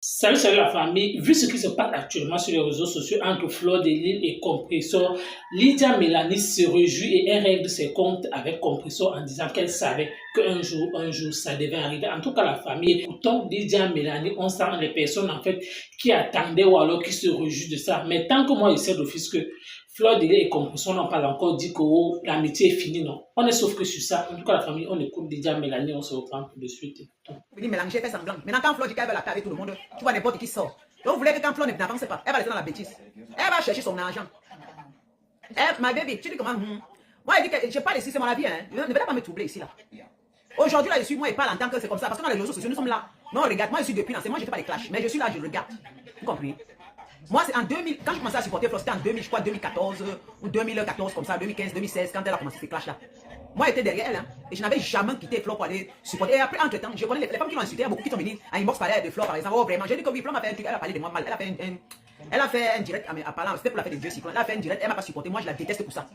Salut la famille. Vu ce qui se passe actuellement sur les réseaux sociaux entre Fleur de Lille et Compressor, Lydia Mélanie se réjouit et elle règle ses comptes avec Compressor en disant qu'elle savait un jour, ça devait arriver. En tout cas, la famille, écoutons Lydia Mélanie, on sent les personnes en fait qui attendaient ou alors qui se réjouissent de ça. Mais tant que moi, je sais d'office que Fleur de Lille et Compressor n'ont pas encore dit que oh, l'amitié est finie, non. On est sauf que sur ça. En tout cas, la famille, on écoute Lydia Mélanie, on se reprend tout de suite. Vous dites mélanger, fait semblant. Maintenant, quand Flo dit qu'elle veut la paix avec tout le monde, tu vois n'importe qui sort. Donc, vous voulez que quand Flo n'avance pas, elle va rester dans la bêtise. Elle va chercher son argent. Ma baby, tu dis comment Moi, elle dit que je n'ai pas laissé, c'est mon avis. Hein. Ne venez pas me troubler ici. Là. Aujourd'hui, là, je suis, moi, et parle en tant que c'est comme ça. Parce que dans les réseaux sociaux, nous sommes là. Non, regarde, moi, je suis depuis lancé. Moi, je ne fais pas les clashs. Mais je suis là, je regarde. Vous comprenez? Moi, c'est en 2000, quand je commençais à supporter Flo, c'était en 2000, je crois, 2014 ou 2014, comme ça, 2015, 2016, quand elle a commencé ces clashs-là. Moi, j'étais derrière elle, hein, et je n'avais jamais quitté Flo pour aller supporter. Et après, entre-temps, je connais les femmes qui l'ont insulté, il y a beaucoup qui sont venues à inbox parler de Flo, par exemple. Oh, vraiment, j'ai dit que oui, Flo m'a fait un truc, elle a parlé de moi mal. Elle a fait un direct à parlant, c'était pour la fête des dieux cyclones. Elle a fait un direct, elle m'a pas supporté, moi je la déteste pour ça.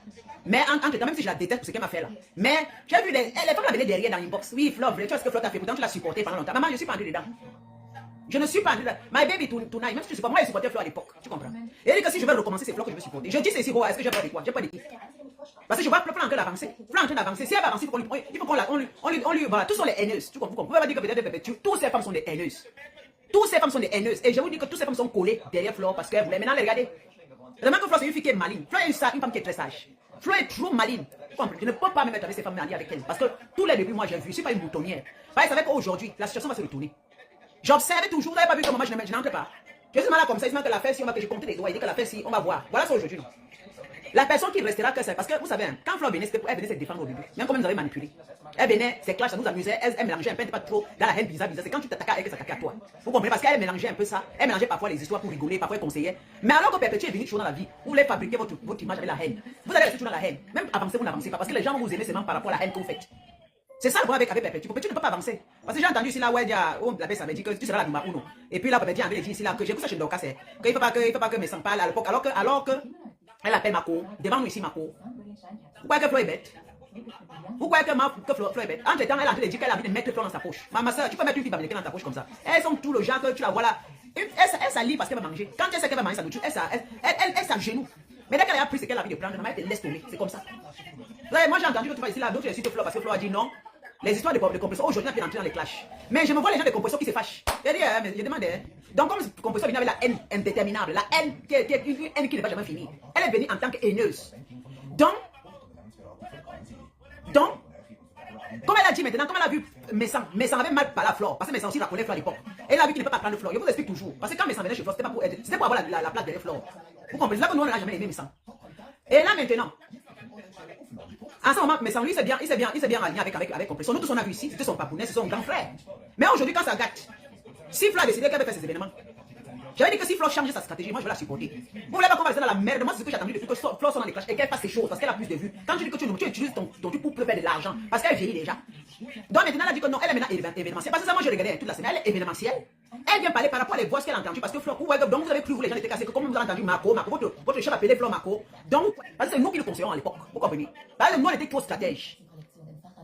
Mais entre-temps, même si je la déteste pour ce qu'elle m'a fait là. Mais j'ai vu les femmes la venaient derrière dans l'inbox. Oui, Flo, tu vois ce que Flo t'a fait, pourtant tu l'as supporté pendant longtemps. Maman, je suis pas entrée dedans. Je ne suis pas dedans. My baby tonight, même si tu supportes, moi je supportais Flo à l'époque, tu comprends. Et elle dit que si je veux recommencer, c'est Flo que je veux supporter. Je dis c'est si, est-ce que j'ai pas de quoi? J'ai pas d'équipe. Parce que je vois Flo en train d'avancer. Flo en train d'avancer. Si elle va avancer, il faut qu'on lui. Voilà, tous sont les haineuses. Tu comprends? Vous pouvez pas dire que peut-être toutes ces femmes sont des haineuses. Toutes ces femmes sont des haineuses. Et je vous dis que toutes ces femmes sont collées derrière Flo parce qu'elles voulaient maintenant les regarder. Vraiment que Flo c'est une fille qui est maligne. Flo est une femme qui est très sage. Flo est trop maligne. Tu comprends? Je ne peux pas me mettre avec ces femmes mariées avec elle. Parce que tous les débuts, moi j'ai vu, je ne suis pas une boutonnière. Parce que qu'aujourd'hui, la situation va se retourner. J'observais toujours, vous n'avez pas vu comment moi je n'entre pas. Je suis mal là comme ça, il se met que la fête, si on va que je compte les doigts, il dit que la fête, si on va voir. Voilà ça aujourd'hui, non. La personne qui restera que c'est parce que vous savez, hein, quand Flo venait, elle venait se défendre au début. Même comme elle nous avait manipulé. Elle venait, ses clashs, ça nous amusait, elle mélangeait un peu, pas trop dans la haine bizarre. C'est quand tu t'attaques à elle que ça t'attaque à toi. Vous comprenez? Parce qu'elle mélangeait un peu ça. Elle mélangeait parfois les histoires pour rigoler, parfois elle conseillait. Mais alors que Perpétue est venu toujours dans la vie, vous voulez fabriquer votre image avec la haine. Vous allez rester toujours dans la haine. Même avancer, vous n'avancez pas. Parce que les gens vont vous aimer seulement par rapport à la haine que vous faites. C'est ça le problème avec Perpétue. Perpétue ne peut pas avancer. Parce que j'ai entendu ici là, ouais, la baisse, ça me dit que tu seras la numéro 1. Et puis là, Perpétue avait dit ici là que j'ai vu ça chez Dorcas, c'est qu'il ne faut pas que mes sangs parlent à l'époque. Alors que elle appelle Mako, devant nous ici Mako. Vous croyez que Flo est bête? Vous croyez que Flo est bête? Entre temps, elle a envie de dire qu'elle a envie de mettre Flo dans sa poche. Ma soeur, tu peux mettre une fille américaine dans ta poche comme ça. Elles sont tout le genre que tu la vois là. Elle s'allie parce qu'elle va manger. Quand elle sait qu'elle va manger sa nourriture, elle s'agenou. Mais dès qu'elle a pris ce qu'elle a envie de prendre, elle te laisse tomber. C'est comme ça. Là, moi j'ai entendu que tu vas ici là, d'autres je suis Flo parce que Flo a dit non. Les histoires de compresseurs, aujourd'hui, on a pu entrer dans les clashs. Mais je me vois les gens de compresseurs qui se fâchent. Je demande. Donc, comme compresseur vient avec la haine indéterminable, la haine qui ne va jamais finir, elle est venue en tant que haineuse. Donc, comme elle a dit maintenant, comme elle a vu Messan avait mal par la Flore, parce que Messan aussi la connaît Flore à l'époque. Elle a vu qu'il ne peut pas prendre Flore. Je vous explique toujours. Parce que quand Messan venait chez Flore, c'était pas pour aider, c'était pour avoir la place derrière Flore. Vous comprenez? C'est là que nous, on n'a jamais aimé Messan. Et là maintenant, en ce moment, Messan, lui, il s'est bien aligné avec Compressor. Nous tous on a vu ici, c'était son papounet, c'est son grand frère. Mais aujourd'hui, quand ça gâte, si Flo a décidé qu'elle veut faire ces événements, j'avais dit que si Flo change sa stratégie, moi je vais la supporter. Vous voulez pas qu'on va rester dans la merde? Moi, c'est ce que j'ai attendu depuis que Flo soit dans les clashs et qu'elle fasse ses choses parce qu'elle a plus de vues. Quand tu dis que tu utilises ton truc pour faire de l'argent parce qu'elle vieillit déjà. Donc maintenant, elle a dit que non, elle est maintenant événementielle. Parce que ça, moi je regardais toute la semaine, elle est événementielle. Elle vient parler par rapport à les voix qu'elle a entendues parce que Flo, donc vous avez cru, vous les gens étaient cassés, que comme vous avez entendu Mako, votre chef appelé Flo Mako. Donc, parce que c'est nous qui le conseillons à l'époque. Vous comprenez? Parce que nous, on était trop stratèges.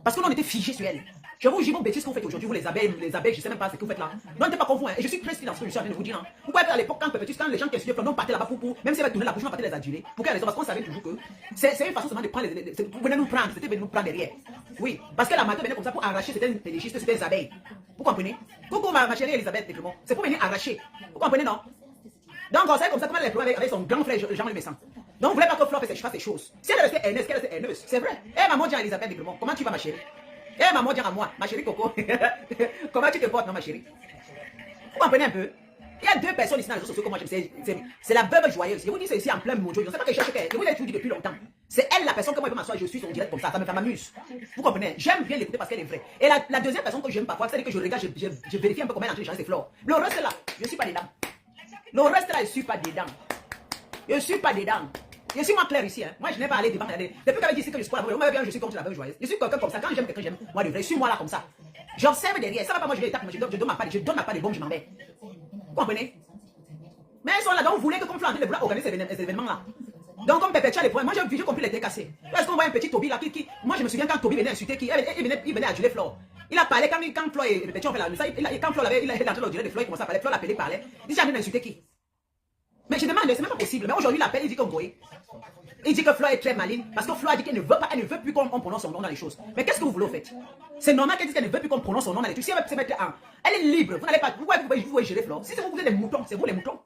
Parce que nous, on était figés sur elle. Je vous dis vos bêtises que vous faites aujourd'hui, vous les abeilles, je ne sais même pas ce que vous faites là. Non, n'êtes pas comme vous, hein. Et je suis très dans ce que je suis en train de vous dire. Hein. Vous pouvez être à l'époque, quand les gens qui étudiaient, non, partaient là-bas pour, même si elle va tourner la bouche, on partait les aduler. Pour quelle raison? Parce qu'on savait toujours que c'est une façon seulement de prendre vous venez nous prendre, c'était venir nous prendre derrière. Oui, parce que la matin venait comme ça pour arracher c'était télégistes, c'était des abeilles. Vous comprenez? Coucou ma chérie Elisabeth Clément, c'est pour venir arracher. Vous comprenez, non? Donc, on savait comme ça comment elle est avec son grand frère Jean-Louis Messan. Donc, vous voulez pas que Flo fasse des choses. Si elle restait haineuse, qu'elle restait haineuse, c'est vrai. Eh, maman, dis Elisabeth Clément, comment tu vas, ma chérie? Eh maman, dis à moi, ma chérie Coco, comment tu te portes, non ma chérie? Vous comprenez un peu? Il y a deux personnes ici dans les réseaux sociaux que moi j'aime, c'est la veuve joyeuse. Je vous dis c'est ici en plein mojo, je ne sais pas que je cherche, je vous l'ai toujours dit depuis longtemps. C'est elle la personne que moi je peux m'asseoir, je suis sur direct comme ça m'amuse. Vous comprenez? J'aime bien l'écouter parce qu'elle est vraie. Et la deuxième personne que j'aime parfois, c'est que je regarde, je vérifie un peu comment elle a changé ses fleurs. Le reste là, je ne suis pas dedans. Le reste là, je ne suis pas dedans. Je ne suis pas dedans. Je suis moi clair ici, hein. Moi je n'ai pas allé devant. Depuis qu'elle dit ici que je suis pas la veuve, je suis comme la veuve joyeuse. Je suis quelqu'un comme ça. Quand j'aime quelqu'un, j'aime. Moi de vrai, suis moi là comme ça. J'observe derrière. Ça va pas, moi je vais étape, je donne ma part de bombe, je m'en vais. Vous comprenez? Mais elles sont là, donc vous voulez que comme Flo de vouloir organiser ces événements là. Donc comme Perpétua les points, moi j'ai compris les têtes cassées. Est-ce qu'on voit un petit Toby là qui. Moi je me souviens quand Toby venait insulter il venait aduler Flo. Il a parlé quand Flo et le petit ont fait la ça, quand Flo avait, il est entré au direct de Flo, il commençait à parler, Flo l'appelait, parlait. Il dit, j'ai envie d'insulter qui? Mais je demande, c'est même pas possible. Mais aujourd'hui, il appelle, il dit qu'on goye. Il dit que Flo est très maligne parce que Flo a dit qu'elle ne veut pas, elle ne veut plus qu'on prononce son nom dans les choses. Mais qu'est-ce que vous voulez au fait? C'est normal qu'elle dise qu'elle ne veut plus qu'on prononce son nom dans les trucs. Si elle veut se mettre en, elle est libre. Vous n'allez pas, vous pouvez gérer Flo. Si vous êtes des moutons, c'est vous les moutons.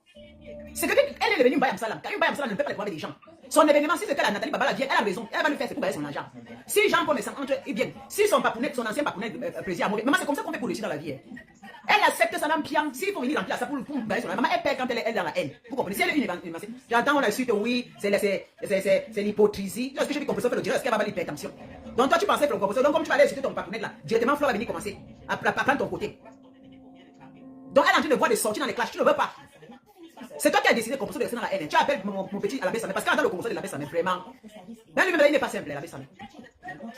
C'est que elle est devenue Bayam Salam. Quand une Bayam Salam ne peut pas les voir avec des gens. Son événement, si c'est que la Nathalie Babala vient, elle a raison. Elle va lui faire, c'est pour gagner son argent. Si Jean Paul entre, eh bien, si son papounet, son ancien papounet, plaisir à mauvais. Maman, c'est comme ça qu'on fait pour réussir dans la vie. Hein. Elle accepte ça dans le pian. S'il faut venir remplir ça pour gagner son argent. Maman, elle perd quand elle est dans la haine. Vous comprenez? Si elle est une évancée. J'entends, on a su que oui, c'est l'hypocrisie. Est-ce que j'ai dit qu'on peut se faire le dire? Est-ce qu'elle va avoir l'hypertension? Donc toi, tu pensais que donc comme tu vas aller insulter ton papounet là, directement, Flo va venir commencer à prendre ton côté. Donc elle est en train de voir des sorties dans les clashes. Tu ne veux pas. C'est toi qui as décidé qu'on peut de rester dans la haine. Tu appelles mon petit à la Bessamé. Parce qu'en dans le commerce de la Bessamé, vraiment. Même lui, il n'est pas simple, la Bessamé.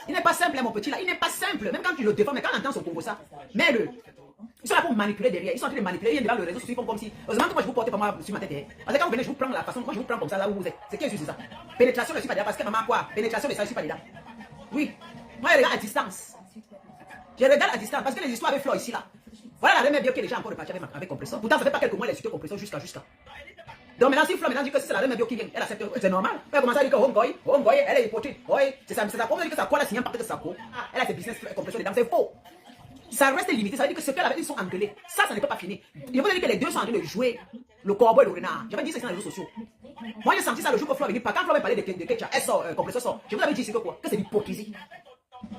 Il n'est pas simple, mon petit là. Il n'est pas simple. Même quand tu le défends, mais quand on entend son Congo ça. Mais ils sont là pour manipuler derrière. Ils sont en train de manipuler. Ils viennent devant le réseau social. Ils font comme si. Heureusement que moi je vous porte pas moi sur ma tête. Parce que quand vous venez, je vous prends la façon. Moi je vous prends comme ça là où vous êtes. C'est qui est ça? Pénétration, je suis pas dedans. Parce que maman, quoi? Pénétration, je suis pas dedans. Oui. Moi je regarde à distance. Je regarde à distance. Parce que les histoires avec Flo ici là. Voilà la même bio qui est déjà encore repartie avec compresseur. Pourtant, ça fait pas quelques mois elle a insulté compresseur jusqu'à. Donc maintenant, si Flo dit que c'est la même bio qui vient, elle accepte, c'est normal. Elle commence à dire que Homeboy, elle est hypocrite. Oui, c'est ça. On dit que ça quoi la signale parce que ça quoi. Elle a ses business compresseur dedans, c'est faux. Ça reste limité. Ça veut dire que ce qu'elle avait, ils sont engueulés. Ça ne peut pas finir. Je vous dire que les deux sont en train de jouer le cowboy et le renard. J'avais dit ça dans les réseaux sociaux. Moi, j'ai senti ça le jour que Flo avait dit, quand Flo avait parlé de Ketchup, elle sort, compresseur sort. Je vous avais dit ici que quoi? Que c'est l'hypocrisie.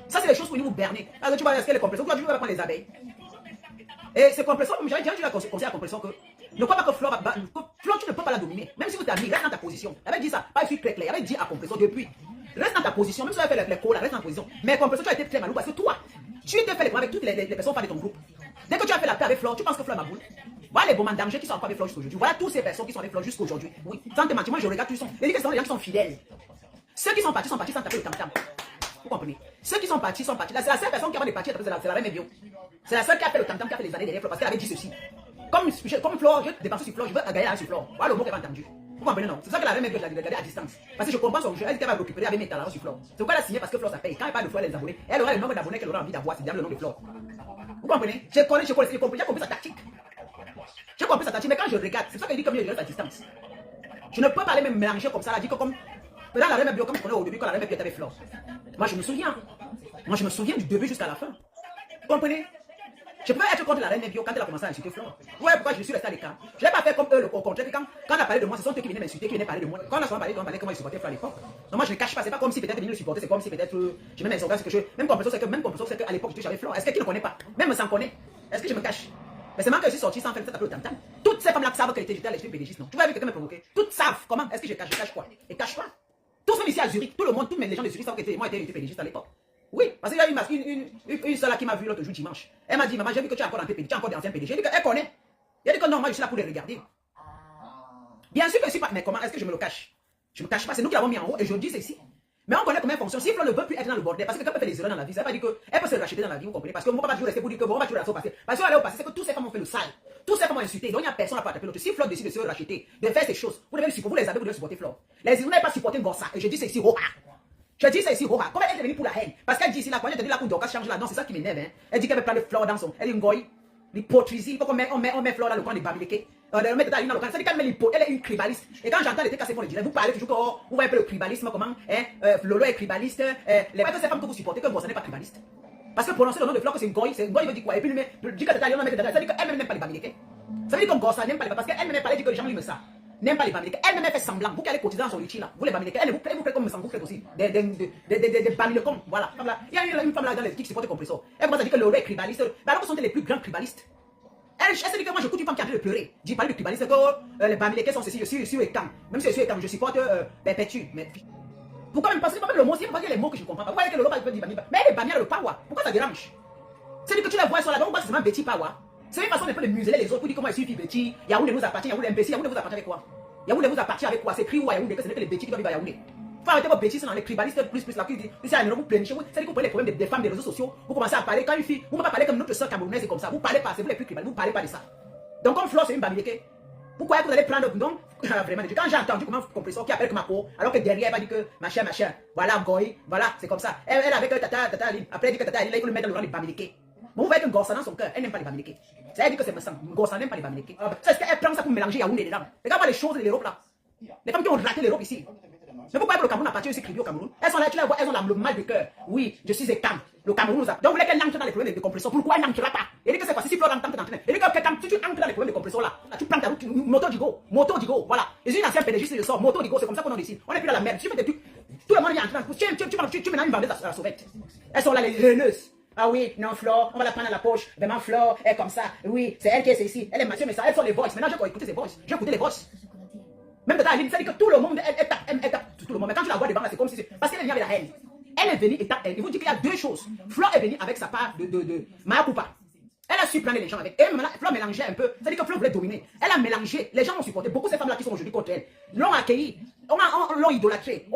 Ça, c'est les choses pour vous berner. Alors, tu vas est-ce que les compresseurs, tu vas prendre les abeilles. Et ces compresseurs, j'avais dit à conseiller à compresseur que ne crois pas que Flo, tu ne peux pas la dominer. Même si vous t'as mis, reste dans ta position. Elle avait dit ça, pas très clair. Elle avait dit à compresseur depuis. Reste dans ta position, même si tu as fait les cours, reste dans ta position. Mais compresseur, tu as été très malou parce que toi, tu t'es fait les cours avec toutes les personnes de ton groupe. Dès que tu as fait la paix avec Flo, tu penses que Flo est ma boule. Voilà les bons dangers qui sont encore avec Flo jusqu'aujourd'hui. Voilà toutes ces personnes qui sont avec Flo jusqu'aujourd'hui. Oui, sans te mentir, moi je regarde, les gens qui sont fidèles. Ceux qui sont partis sans taper le tam-tam. Vous comprenez? Ceux qui sont partis sont partis. C'est la seule personne qui a des partis, c'est la reine bio. C'est la seule qui a fait le tam-tam, qui a fait les années derrière Flo parce qu'elle avait dit ceci. Comme Flo, je dépense sur Flo, je veux gagner sur Flo. Voilà le mot qu'elle a entendu. Vous comprenez, non? C'est ça que la reine bio, je l'ai regardé à distance. Parce que je comprends son jeu, elle dit qu'elle va récupérer avec mes talents sur Flo. C'est pourquoi elle a signé parce que Flo ça paye. Quand elle parle de Flo, elle a les abonnés. Elle aura le nombre d'abonnés qu'elle aura envie d'avoir, c'est bien le nom de Flo. Vous comprenez? J'ai compris sa tactique. J'ai compris sa tactique, mais quand je regarde, c'est ça qu'elle dit comme je reste à distance. Je ne peux pas aller me mélanger comme ça, elle dit que comme. Dans la reine bio, comme je connais au début, quand la reine bio était avec Flo. Moi, je me souviens. Moi, je me souviens du début jusqu'à la fin. Vous comprenez? Je peux être contre la reine bio quand elle a commencé à insulter Flo. Ouais, pourquoi je suis resté à l'écart? Je n'ai pas fait comme eux, au contraire. Quand on a parlé de moi, ce sont eux qui venaient m'insulter, qui venaient parler de moi. Quand on a parlé comment ils supportaient Flo à l'époque. Donc, moi, je ne cache pas. C'est pas comme si peut-être ils le supportaient, c'est comme si peut-être je mets mes organes, que je. Même compresseur, c'est qu'à l'époque, j'étais avec Flo. Est-ce qu'il ne connaît pas? Même sans connaît. Est-ce que je me cache? Mais c'est moi que je suis sorti sans faire ça au tam-tam. Toutes ces femmes-là savent qu'elle était à l'esprit pédégiste, non? Tu vois, avec quelqu'un me provoquer. Toutes savent comment. Est-ce que je cache? Je cache quoi? Et cache pas. Tous même ici à Zurich, tout le monde, tous les gens de Zurich savent que moi j'étais pédégiste à l'époque. Oui, parce qu'il y a une seule qui m'a vu l'autre jour dimanche. Elle m'a dit, maman, j'ai vu que tu as encore un PDG, tu as encore des anciens PDG. J'ai dit qu'elle connaît. Elle dit que non, moi je suis là pour les regarder. Bien sûr que je suis pas. Mais comment est-ce que je me le cache? Je me cache pas, c'est nous qui l'avons mis en haut et je dis ceci. Mais on connaît comment elle fonctionne. Si Flo ne veut plus être dans le bordel, parce que quand elle fait des erreurs dans la vie, ça veut pas dire qu'elle peut se racheter dans la vie, vous comprenez? Parce que moi, pas toujours rester pour dire que bon, on va toujours la sauce passer. Parce qu'elle est au passé, c'est que tous ces femmes ont fait le sale. Tous ces femmes ont insulté. Donc il n'y a personne à pas taper l'autre. Si Flo décide de se racheter, de faire ces choses, vous devez le supporter, vous les avez, vous devez supporter Flo. Vous n'avez pas supporté Ngossa. Et je dis ceci, Roha. Je dis ça ici, Roha. Comment elle est venue pour la haine? Parce qu'elle dit ici, là, quand elle te dit là, pour Dorcas change là, non, c'est ça qui m'énerve. Hein. Elle dit qu'elle veut prendre Flo dans son. Elle dit Ngoy. L'hypocrisie, il faut qu'on met Flo dans le coin des Bamileke. On met dans le coin. C'est qu'elle est une cribaliste. Et quand j'entends les trucs assez pour le dire, vous parlez toujours que vous voyez un peu le tribalisme, comment, Lolo est tribaliste. Les femmes que vous supportez, que Ngossa n'est pas tribaliste. Parce que prononcer le nom de Flo, que c'est Ngoy, il veut dire quoi? Et puis, dit que Tata, ça veut dire qu'elle-même n'aime pas les Bamileke. Ça veut dire que Ngossa n'aime pas les parce qu'elle n'aime pas que les gens lui me ça. N'aime pas les Bamileke. Elle-même fait semblant. Vous qui allez cotiser dans son litchi là. Vous les Bamileke. Elle vous plaît comme me semble, vous faites aussi. Des Bamileke. Voilà. Il y a une femme là dans les qui supporte compresseur. Elle commence à dire que Lolo est tribaliste. Mais alors que sont les plus grands tribalistes? Elle se dit que moi je écoute une femme qui a envie de pleurer. J'ai parlé de tribaliste que les Bamileke sont ceci, je suis Ekam. Même si je suis Ekam, je supporte Perpétue. Mais pourquoi même parce que le mot, c'est pas les mots que je comprends pas. Vous voyez que Lolo va dire Bamileke. Mais les Bamileke le power. Pourquoi ça dérange? C'est-à-dire que tu la vois sur la banque, c'est vraiment Betty Power. C'est une façon de museler les autres pour dire comment elle suffit Betty. Yaoundé nous appartient, Yaoundé imbécile, Yaoundé vous appartient avec quoi? Yaoundé vous appartient avec quoi? C'est écrit où à Yaoundé que ce n'est que les Betty qui doivent vivre à Yaoundé. Faut arrêter vos bêtises dans les tribalistes plus là qui disent c'est à vous plaignez. C'est-à-dire que vous prenez les problèmes des femmes des réseaux sociaux, vous commencez à parler quand une fille, vous ne pouvez pas parler comme notre soeur camerounaise et comme ça. Vous parlez pas, c'est vous les plus tribalistes, vous parlez pas de ça. Donc comme Flo c'est une Bamileke. Pourquoi vous allez prendre donc vraiment quand j'ai entendu comment compresseur qui appelle Mako alors que derrière elle va dire que machin voilà Goy, voilà, c'est comme ça. Elle avec Tata Aline, après elle dit que Tata Aline il faut le mettre dans le rang de Bamileke. Bon, vous voyez que Gorsa dans son cœur, elle n'aime pas les Bamileke. Ça veut dire que c'est me sang. Gorsa n'aime pas les Bamileke. C'est ce qu'elle prend ça pour mélanger Yaoundé dedans. Regarde-moi les choses de l'Europe là. Les femmes qui ont raté l'Europe ici. Mais pourquoi le Cameroun a parti aussi crier au Cameroun? Elles sont là, tu les vois, elles ont le mal de cœur. Oui, je suis écam. Le Cameroun nous a. Donc vous voulez qu'elle entre dans les problèmes de compression. Pourquoi elle n'entrera pas? Et dit que c'est quoi? Si Florent entend t'entraîner. Et dit que si tu entres dans les problèmes de compression là, tu prends ta route, moto Digo, voilà. Et une ancienne PDG, je sors, moto Digo, c'est comme ça qu'on en décide. On est plus dans la merde. Tout le monde vient entrer dans tu mets une vendeuse à la sauvette. Elles sont là, les haineuses. Ah oui, non, Flore, on va la prendre à la poche. Vraiment, Flore, elle est comme ça. Oui, c'est elle qui est ici. Elle est Mathieu, mais ça, elles sont les voices. Maintenant, je vais écouter ces voices. Je vais écouter les voices. Même de ta ligne, ça dit que tout le monde, elle tape tout le monde. Mais quand tu la vois devant, c'est comme si c'est. Parce qu'elle est venue avec la haine. Elle est venue et tape elle. Il vous dit qu'il y a deux choses. Flore est venue avec sa part de Maya Coupa. Elle a su planer les gens avec. Et Flore mélangeait un peu. Ça dit que Flore voulait dominer. Elle a mélangé. Les gens l'ont supporté. Beaucoup de ces femmes-là qui sont aujourd'hui contre elle l'ont accueilli. L'ont idolâtré.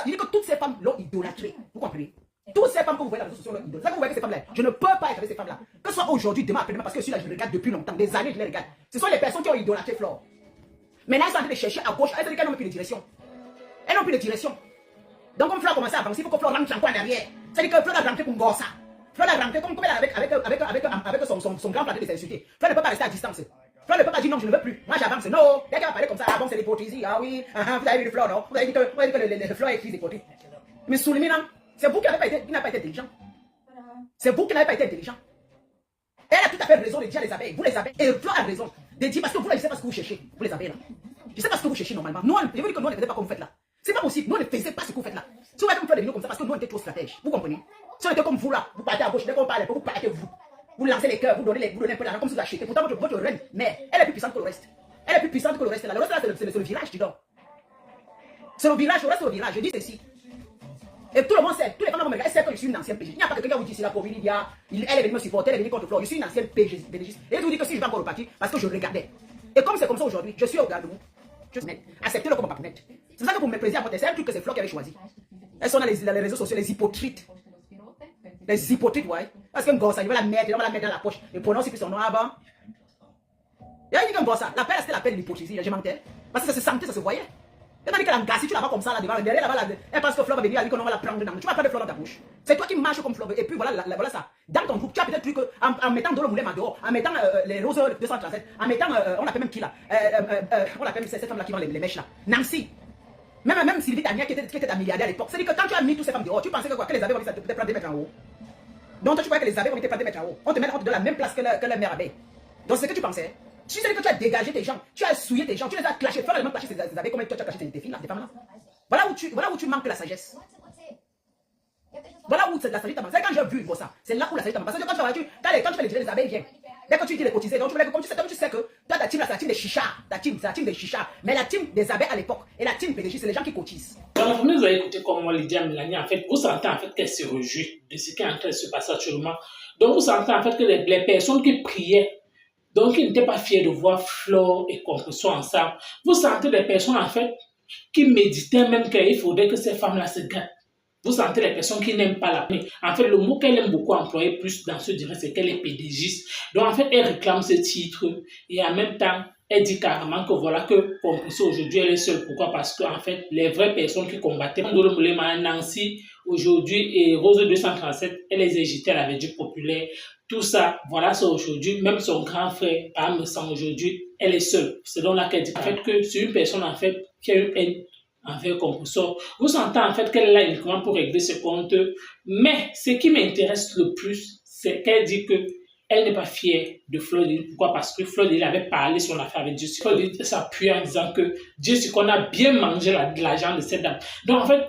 Il dit que toutes ces femmes l'ont idolâtré. Vous comprenez? Toutes ces femmes que vous voyez dans les réseaux sociaux, c'est ça que vous voyez que ces femmes-là, je ne peux pas être avec ces femmes-là. Que ce soit aujourd'hui, demain, après-demain, parce que celui-là, je le regarde depuis longtemps, des années, je les regarde. Ce sont les personnes qui ont idolâtré Flore. Maintenant, elles sont en train de chercher à gauche, elles disent qu'elles n'ont plus de direction. Elles n'ont plus de direction. Donc, comme Flore a commencé à avancer, il faut que Flore rentre encore en arrière. C'est-à-dire que Flore a rentré comme Gorsa. Flore a rentré comme avec son grand plateau de s'insulter. Flore ne peut pas rester à distance. Flore ne peut pas dire non, je ne veux plus. Moi, j'avance. Non, dès qu'elle va parler comme ça, ah bon, c'est l'hypocrisie. Ah oui, vous avez vu le Flore, non? Vous avez dit que le Flore est écrit l'hypocrisie. Mais Soulimina, c'est vous qui n'avez pas été intelligent. C'est vous qui n'avez pas été intelligent. Elle a tout à fait raison de dire les abeilles. Vous les abeilles. Et Flore a raison de dire parce que vous ne savez pas ce que vous cherchez. Vous les abeilles là. Je ne sais pas ce que vous cherchez normalement. Nous, je vous dis que nous, on ne faisait pas comme vous faites là. C'est pas possible. Nous, on ne faisait pas ce que vous faites là. Si vous êtes comme Flore de nous comme ça, parce que nous, on était trop stratèges. Vous comprenez? Si on était comme vous là, vous partez à gauche, dès qu'on parle, vous partez vous. Vous lancez les cœurs, vous donnez un peu d'argent comme si vous achetez. Pourtant, votre reine, mais elle est plus puissante que le reste. Elle est plus puissante que le reste là. Le reste là, c'est le virage, tu dors. C'est le virage, le reste, c'est le virage. Je dis ceci. Et tout le monde sait, tous les femmes me regardent, elles savent que je suis une ancienne PG. Il n'y a pas quelqu'un qui vous dit, c'est la Covid, elle est venue me supporter, elle est venue contre Flore. Je suis une ancienne PG. Et je vous dis que si je vais encore au parti, parce que je regardais. Et comme c'est comme ça aujourd'hui, je suis au garde-vous. Je suis net. Acceptez-le comme papounette. C'est ça que vous me plaisir à voter. C'est un truc que c'est Flore qui avait choisi. Elles sont dans les réseaux sociaux, les hypocrites. Les hypocrites, ouais. Parce qu'un gosse, il va la mettre dans la poche. Et prononce plus son nom avant. Il a dit qu'un gosse, la paix, c'était la paix de l'hypocrisie. Je mentais. Parce que ça se sentait, ça se voyait. Et tandis que la gasse, si tu la vois comme ça là devant, derrière là-bas, elle pense que Flore va venir, elle dit qu'on va la prendre dedans. Tu vas prendre Flore dans ta bouche. C'est toi qui marches comme Flore. Et puis voilà, voilà ça. Dans ton groupe, tu as peut-être cru qu'en mettant Dolo Moulem dehors, en mettant les roses 237, en mettant, on l'appelle même qui là, on l'appelle cette femme là qui vend les mèches là, Nancy. Même Sylvie Tania qui était un milliardaire à l'époque. C'est-à-dire que quand tu as mis toutes ces femmes dehors, tu pensais que quoi, que les abeilles vont peut-être prendre des mètres en haut. Donc toi tu croyais que les abeilles vont te prendre des mètres en haut. On te donne la même place que la mère abeille. Donc c'est ce que tu pensais. Tu sais que tu as dégagé tes gens, tu as souillé tes gens, tu les as clashés, faire les mêmes clashés ces abeilles comme tu as clashé tes filles là, tes femmes là. Voilà où tu manques la sagesse. Voilà où la sagesse manque. C'est quand j'ai vu ça, c'est là où la sagesse manque. Parce que quand tu fais les abeilles, viennent. Dès que tu dis les cotiser, donc comme tu sais que toi ta team là, c'est la team des chichas, c'est la team des chichas, mais la team des abeilles à l'époque et la team PDG, c'est les gens qui cotisent. Alors, vous avez écouté comment Lydia Mélanie, en fait, vous sentez en fait qu'elle se réjouit de ce qui est en train de se passer actuellement. Donc vous sentez en fait que les personnes qui priaient, donc ils n'étaient pas fiers de voir Flore et Compression ensemble. Vous sentez des personnes en fait qui méditaient même qu'il faudrait que ces femmes-là se gâtent. Vous sentez les personnes qui n'aiment pas la paix. En fait, le mot qu'elle aime beaucoup employer plus dans ce direct, c'est qu'elle est pédégiste. Donc, en fait, elle réclame ce titre et en même temps, elle dit carrément que voilà que Compression aujourd'hui, elle est seule. Pourquoi? Parce que en fait, les vraies personnes qui combattaient, Ndolo Moulema, Nancy, aujourd'hui, et Rose 237, elle les agitait, elle avait du populaire. Tout ça, voilà, c'est aujourd'hui. Même son grand frère, par me semble aujourd'hui, elle est seule. C'est donc là qu'elle dit en fait que c'est une personne en fait qui a une haine envers Compression. Vous sentez en fait qu'elle est là uniquement pour régler ses comptes. Mais ce qui m'intéresse le plus, c'est qu'elle dit que elle n'est pas fière de Flore de Lys. Pourquoi? Parce que Flore de Lys avait parlé son affaire avec Dieu. Flore de Lys s'appuie en disant que Dieu Sikon a bien mangé l'argent de cette dame. Donc en fait,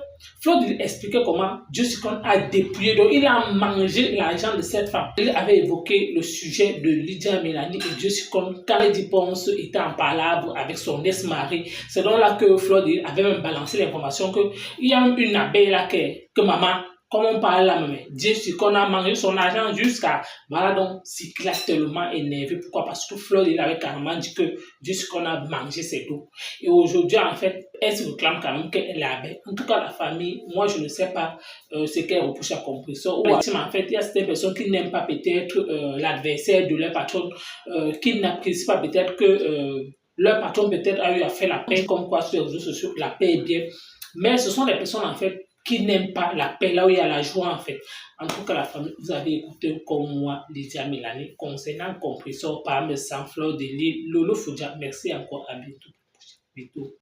Flore de Lys expliquait comment Dieu Sikon a dépouillé. Donc il a mangé l'argent de cette femme. Il avait évoqué le sujet de Lydia Mélanie et Dieu Sikon quand Lady Ponce était en palabre avec son ex-mari. C'est donc là que Flore de Lys avait même balancé l'information qu'il y a une abeille là que maman, comme on parle là, même, Dieu Sikon a mangé son argent jusqu'à. Voilà donc, c'est tellement énervé. Pourquoi? Parce que Flore de Lys avait carrément dit que Dieu Sikon a mangé ses dos. Et aujourd'hui, en fait, elle se réclame quand même qu'elle est abeille. En tout cas, la famille, moi, je ne sais pas ce qu'elle reproche à Compression. Ou en fait, il y a certaines personnes qui n'aiment pas peut-être l'adversaire de leur patron, qui n'apprécient pas peut-être que leur patron peut-être a eu à faire la paix, comme quoi sur les réseaux sociaux, la paix est bien. Mais ce sont des personnes, en fait, qui n'aime pas la paix, là où il y a la joie en fait. En tout cas, la famille, vous avez écouté comme moi, Lydia Mélanie, concernant compresseur, parme sans fleur de l'île, Lolo Foudia. Merci encore, à bientôt.